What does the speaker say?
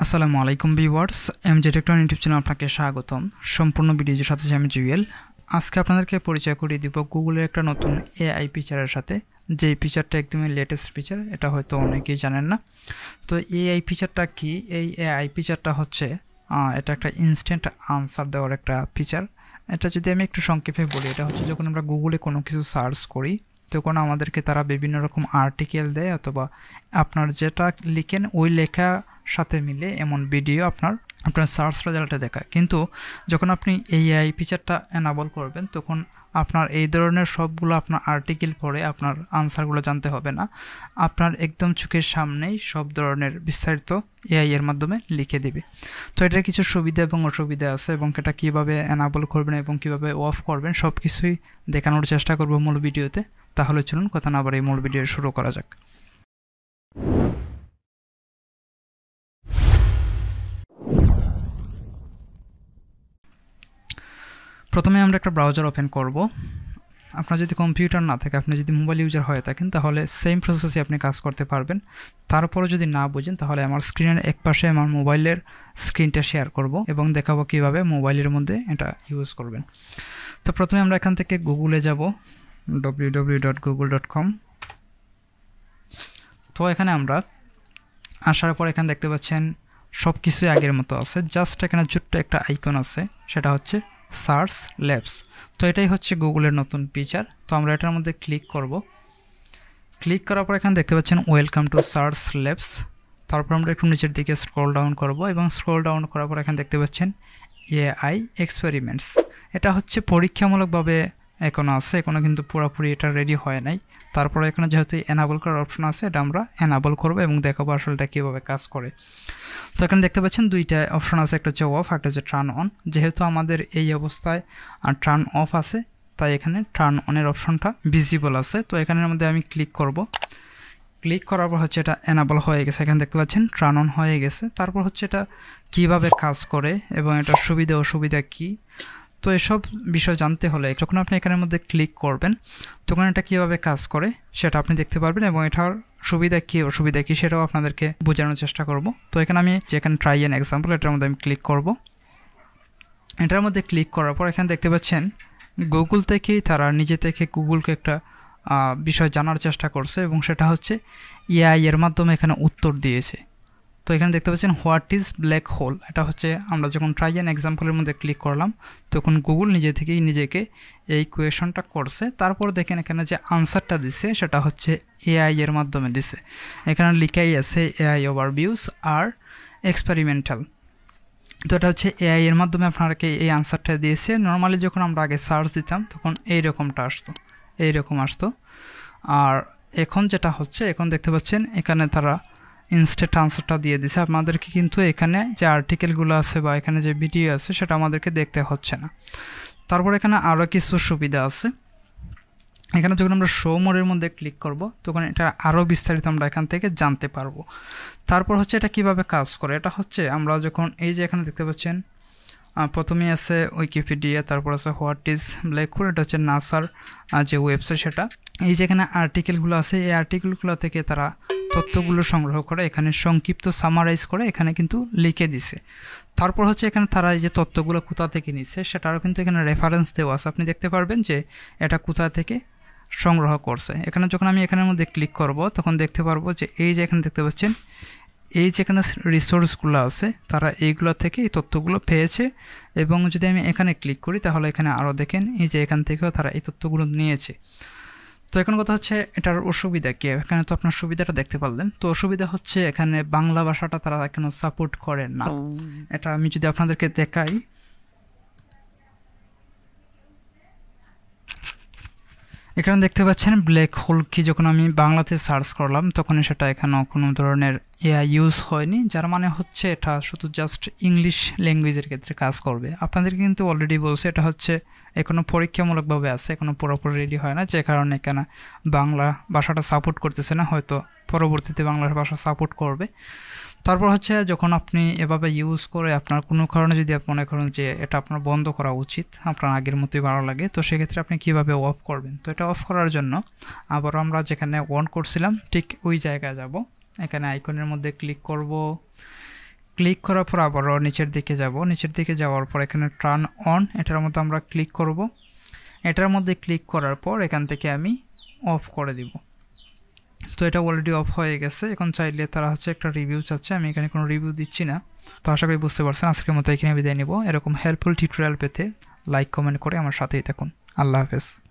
আসসালামু আলাইকুম viewers, এমজে টেকটন YouTube চ্যানেলে আপনাকে স্বাগতম। সম্পূর্ণ ভিডিওর সাথে আমি জুয়েল। আজকে আপনাদেরকে পরিচয় করিয়ে দিব গুগলের একটা নতুন এআই ফিচারের সাথে, যেই ফিচারটা একদমই লেটেস্ট ফিচার, এটা হয়তো অনেকেই জানেন না। তো এআই ফিচারটা কি? এই এআই ফিচারটা হচ্ছে এটা একটা ইনস্ট্যান্ট আনসার দেওয়ার একটা ফিচার। এটা যদি আমি একটু সংক্ষেপে বলি, এটা হচ্ছে যখন আমরা গুগলে কোনো কিছু সার্চ করি তখন আমাদেরকে তারা বিভিন্ন রকম আর্টিকেল দেয়, অথবা আপনার যেটা লিখেন ওই লেখা সাথে মিলে এমন ভিডিও আপনার সার্চ রেজাল্টে দেখায়। কিন্তু যখন আপনি এই এআই ফিচারটা এনাবল করবেন তখন আপনার এই ধরনের সবগুলো আপনার আর্টিকেল পড়ে আপনার আনসারগুলো জানতে হবে না। আপনার একদম চোখের সামনেই সব ধরনের বিস্তারিত এআই এর মাধ্যমে লিখে দিবে। তো এটার কিছু সুবিধা এবং অসুবিধা আছে, এবং এটা কীভাবে এনাবল করবেন এবং কীভাবে অফ করবেন সব কিছুই দেখানোর চেষ্টা করব মূল ভিডিওতে। তাহলে চলুন কথা না বাড়িয়ে মূল ভিডিও শুরু করা যাক। প্রথমে আমরা একটা ব্রাউজার ওপেন করব। আপনার যদি কম্পিউটার না থাকে, আপনি যদি মোবাইল ইউজার হয়ে থাকেন, তাহলে সেম প্রসেসে আপনি কাজ করতে পারবেন। তারপরে যদি না বুঝেন তাহলে আমার স্ক্রিনের একপাশে আমার মোবাইলের স্ক্রিনটা শেয়ার করব এবং দেখাবো কীভাবে মোবাইলের মধ্যে এটা ইউজ করবেন। তো প্রথমে আমরা এখান থেকে গুগলে যাব, www.google.com। তো এখানে আমরা আসার পর এখানে দেখতে পাচ্ছেন সব কিছুই আগের মতো আছে, জাস্ট এখানে ছোট্ট একটা আইকন আছে, সেটা হচ্ছে সার্চ ল্যাবস। তো এটাই হচ্ছে গুগলের নতুন ফিচার। তো আমরা এটার মধ্যে ক্লিক করব। ক্লিক করার পর এখানে দেখতে পাচ্ছেন ওয়েলকাম টু সার্চ ল্যাবস। তারপর আমরা একটু নিচের দিকে স্ক্রল ডাউন করব, এবং স্ক্রল ডাউন করার পর এখানে দেখতে পাচ্ছেন এআই এক্সপেরিমেন্টস। এটা হচ্ছে পরীক্ষামূলকভাবে এখনও আছে, এখনও কিন্তু পুরোপুরি এটা রেডি হয় নাই। তারপরে এখানে যেহেতু এনাবল করার অপশন আছে, এটা আমরা এনাবল করব এবং দেখাবো আসলে এটা কীভাবে কাজ করে। তো এখানে দেখতে পাচ্ছেন দুইটা অপশন আছে, একটা হচ্ছে অফ, একটা হচ্ছে টার্ন অন। যেহেতু আমাদের এই অবস্থায় টার্ন অফ আছে, তাই এখানে টার্ন অনের অপশনটা ভিজিবল আছে। তো এখানের মধ্যে আমি ক্লিক করব। ক্লিক করার পর হচ্ছে এটা এনাবল হয়ে গেছে, এখানে দেখতে পাচ্ছেন টার্ন অন হয়ে গেছে। তারপর হচ্ছে এটা কিভাবে কাজ করে এবং এটার সুবিধা অসুবিধা কী, তো এসব বিষয় জানতে হলে যখন আপনি এখানের মধ্যে ক্লিক করবেন তখন এটা কীভাবে কাজ করে সেটা আপনি দেখতে পারবেন, এবং এটার সুবিধা কী অসুবিধা কী সেটাও আপনাদেরকে বোঝানোর চেষ্টা করব। তো এখানে আমি যেখানে ট্রাই অ্যান এক্সাম্পল, এটার মধ্যে আমি ক্লিক করব। এটার মধ্যে ক্লিক করার পর এখানে দেখতে পাচ্ছেন গুগল থেকেই তারা নিজে থেকে গুগলকে একটা বিষয় জানার চেষ্টা করছে, এবং সেটা হচ্ছে এআই এর মাধ্যমে এখানে উত্তর দিয়েছে। তো এখানে দেখতে পাচ্ছেন হোয়াট ইজ ব্ল্যাক হোল। এটা হচ্ছে আমরা যখন ট্রাই অ্যান এক্সাম্পলের মধ্যে ক্লিক করলাম তখন গুগল নিজে থেকেই নিজেকে এই কোয়েশনটা করছে। তারপর দেখেন এখানে যে আনসারটা দিছে সেটা হচ্ছে এআই এর মাধ্যমে দিছে। এখানে লিখাই আছে এআই ওভারভিউস আর এক্সপেরিমেন্টাল। তো এটা হচ্ছে এআই এর মাধ্যমে আপনাকে এই আনসারটা দিয়েছে। নর্মালি যখন আমরা আগে সার্চ দিতাম তখন এইরকমটা আসতো, এইরকম আসতো। আর এখন যেটা হচ্ছে, এখন দেখতে পাচ্ছেন এখানে তারা ইনস্ট্যান্ট আনসারটা দিয়ে দিছে আপনাদেরকে, কিন্তু এখানে যে আর্টিকেলগুলো আছে বা এখানে যে ভিডিও আছে সেটা আমাদেরকে দেখতে হচ্ছে না। তারপর এখানে আরও কিছু সুবিধা আছে। এখানে যখন আমরা শো মোডের মধ্যে ক্লিক করব তখন এটা আরও বিস্তারিত আমরা এখান থেকে জানতে পারবো। তারপর হচ্ছে এটা কিভাবে কাজ করে, এটা হচ্ছে আমরা যখন এই যে এখানে দেখতে পাচ্ছেন প্রথমেই আছে উইকিপিডিয়া, তারপর আছে হোয়াট ইজ ব্ল্যাক হোল, এটা হচ্ছে নাসার যে ওয়েবসাইট সেটা। এই যে এখানে আর্টিকেলগুলো আছে, এই আর্টিকেলগুলো থেকে তারা তথ্যগুলো সংগ্রহ করে এখানে সংক্ষিপ্ত সামারাইজ করে এখানে কিন্তু লিখে দিছে। তারপর হচ্ছে এখানে তারা এই যে তথ্যগুলো কোথা থেকে নিচ্ছে সেটারও কিন্তু এখানে রেফারেন্স দেওয়া আছে, আপনি দেখতে পারবেন যে এটা কোথা থেকে সংগ্রহ করছে। এখানে যখন আমি এখানের মধ্যে ক্লিক করব তখন দেখতে পারবো যে এই যে এখানে দেখতে পাচ্ছেন এই যেখানে রিসোর্সগুলো আছে তারা এইগুলো থেকে এই তথ্যগুলো পেয়েছে। এবং যদি আমি এখানে ক্লিক করি তাহলে এখানে আরও দেখেন এই যে এখান থেকেও তারা এই তথ্যগুলো নিয়েছে। তো এখন কথা হচ্ছে এটার অসুবিধা কী, এখানে তো আপনার সুবিধাটা দেখতে পারলেন। তো অসুবিধা হচ্ছে এখানে বাংলা ভাষাটা তারা এখনো সাপোর্ট করেন না। এটা আমি যদি আপনাদেরকে দেখাই, এখানে দেখতে পাচ্ছেন ব্ল্যাক হোল কি, যখন আমি বাংলাতে সার্চ করলাম তখন সেটা এখানেও কোনো ধরনের এআই ইউজ হয়নি, যার মানে হচ্ছে এটা শুধু জাস্ট ইংলিশ ল্যাঙ্গুয়েজের ক্ষেত্রে কাজ করবে। আপনাদের কিন্তু অলরেডি বলছে এটা হচ্ছে এখনও পরীক্ষামূলকভাবে আছে, এখনও পুরোপুরি রেডি হয় না, যে কারণে এখানে বাংলা ভাষাটা সাপোর্ট করতেছে না। হয়তো পরবর্তীতে বাংলা ভাষা সাপোর্ট করবে। তারপর হচ্ছে যখন আপনি এভাবে ইউজ করে আপনার কোনো কারণে যদি আপনি মনে করেন যে এটা আপনার বন্ধ করা উচিত, আপনার আগের মতোই ভালো লাগে, তো সেক্ষেত্রে আপনি কীভাবে অফ করবেন। তো এটা অফ করার জন্য আবার আমরা যেখানে অন করছিলাম ঠিক ওই জায়গায় যাব, এখানে আইকনের মধ্যে ক্লিক করব। ক্লিক করার পর আবারও নিচের দিকে যাব, নিচের দিকে যাওয়ার পর এখানে টার্ন অন এটার মধ্যে আমরা ক্লিক করব। এটার মধ্যে ক্লিক করার পর এখান থেকে আমি অফ করে দিব। তো এটা অলরেডি অফ হয়ে গেছে। এখন চাইলে তারা হচ্ছে একটা রিভিউ চাচ্ছে, আমি এখানে কোনো রিভিউ দিচ্ছি না। তো আশা করি বুঝতে পারছেন। আজকের মতো এখানে বিদায় নিব। এরকম হেল্পফুল টিউটোরিয়াল পেতে লাইক কমেন্ট করে আমার সাথেই থাকুন। আল্লাহ হাফেজ।